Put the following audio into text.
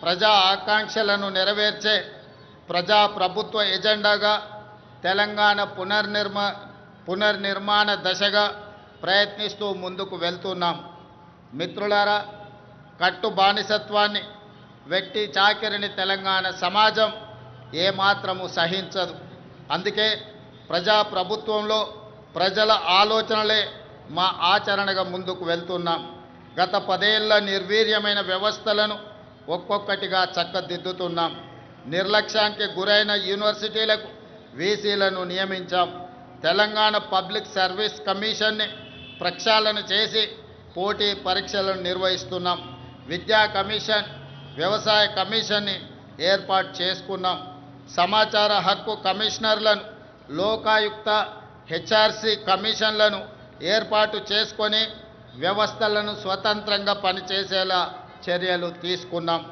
ప్రజా ఆకాంక్షలను నెరవేర్చే ప్రజా ప్రభుత్వ ఎజెండాగా తెలంగాణ పునర్నిర్మాణ దశగా ప్రయత్నిస్తూ ముందుకు వెళ్తున్నాం. మిత్రులారా, కట్టు బానిసత్వాన్ని, వ్యక్తి చాకిరిని తెలంగాణ సమాజం ఏమాత్రము సహించదు. అందుకే ప్రజా ప్రభుత్వంలో ప్రజల ఆలోచనలే మా ఆచరణగా ముందుకు వెళ్తున్నాం. గత 10 ఏళ్ల నిర్వీర్యమైన వ్యవస్థలను ఒక్కొక్కటిగా చక్కదిద్దుతున్నాం. నిర్లక్ష్యానికి గురైన యూనివర్సిటీలకు వీసీలను నియమించాం. తెలంగాణ పబ్లిక్ సర్వీస్ కమిషన్ని ప్రక్షాళన చేసి పోటీ పరీక్షలను నిర్వహిస్తున్నాం. విద్యా కమిషన్, వ్యవసాయ కమిషన్ని ఏర్పాటు చేసుకున్నాం. సమాచార హక్కు కమిషనర్లను, లోకాయుక్త, హెచ్ఆర్సీ కమిషన్లను ఏర్పాటు చేసుకొని వ్యవస్థలను స్వతంత్రంగా పనిచేసేలా చర్యలు తీసుకున్నాం.